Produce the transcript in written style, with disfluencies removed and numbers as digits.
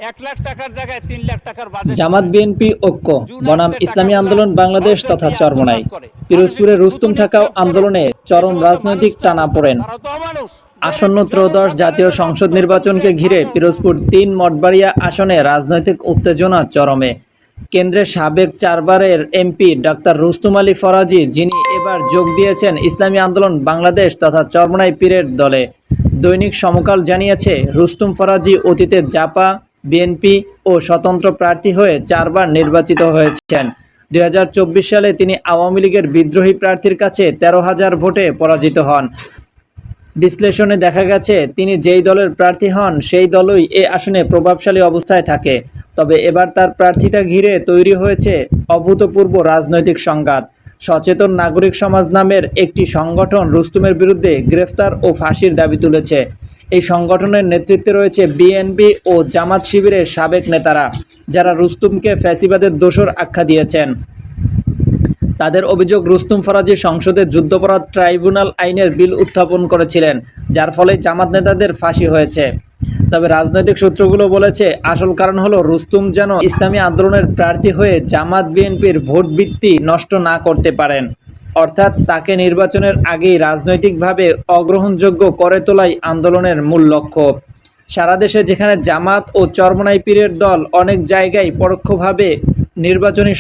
1 লাখ টাকার জায়গায় 3 লাখ টাকার বাজেট জামাত বিএনপি ঐক্য বনাম ইসলামী আন্দোলন বাংলাদেশ তথা চরমোনাই। পিরোজপুরে রুস্তুম ঠেকাও আন্দোলনে চরম রাজনৈতিক টানাপোড়েন। আসন্ন ত্রয়োদশ জাতীয় সংসদ নির্বাচনকে ঘিরে পিরোজপুর ৩ মঠবাড়িয়া আসনে রাজনৈতিক উত্তেজনা চরমে। কেন্দ্রের সাবেক 4 বারের এমপি ডাক্তার রুস্তুম আলী ফরাজি, যিনি এবার যোগ দিয়েছেন ইসলামী আন্দোলন বাংলাদেশ তথা চরমোনাই পীরের দলে। দৈনিক সমকাল জানিয়েছে, রুস্তুম ফরাজি অতীতে জাপা, বিএনপি ও স্বতন্ত্র প্রার্থী হয়ে 4 বার নির্বাচিত হয়েছেন। 2024 সালে তিনি আওয়ামী লীগের বিদ্রোহী প্রার্থীর কাছে 13,000 ভোটে পরাজিত হন। বিশ্লেষণে দেখা গেছে, তিনি যেই দলের প্রার্থী হন সেই দলই এ আসনে প্রভাবশালী অবস্থায় থাকে। তবে এবার তার প্রার্থীতা ঘিরে তৈরি হয়েছে অভূতপূর্ব রাজনৈতিক সংঘাত। সচেতন নাগরিক সমাজ নামের একটি সংগঠন রুস্তুমের বিরুদ্ধে গ্রেফতার ও ফাঁসির দাবি তুলেছে। এই সংগঠনের নেতৃত্বে রয়েছে বিএনপি ও জামাত শিবিরের সাবেক নেতারা, যারা রুস্তুমকে ফ্যাসিবাদের দোসর আখ্যা দিয়েছেন। তাদের অভিযোগ, রুস্তুম ফরাজি সংসদে যুদ্ধাপরাধ ট্রাইব্যুনাল আইনের বিল উত্থাপন করেছিলেন, যার ফলে জামাত নেতাদের ফাঁসি হয়েছে। তবে রাজনৈতিক সূত্রগুলো বলেছে, আসল কারণ হলো রুস্তুম যেন ইসলামী আন্দোলনের প্রার্থী হয়ে জামাত বিএনপির ভোট ভিত্তি নষ্ট না করতে পারেন, অর্থাৎ তাকে নির্বাচনের আগেই রাজনৈতিকভাবে অগ্রহণযোগ্য করে তোলাই আন্দোলনের মূল লক্ষ্য। সারা দেশে যেখানে জামাত ও চরমোনাই পীরের দল অনেক জায়গায় পরোক্ষভাবে নির্বাচনী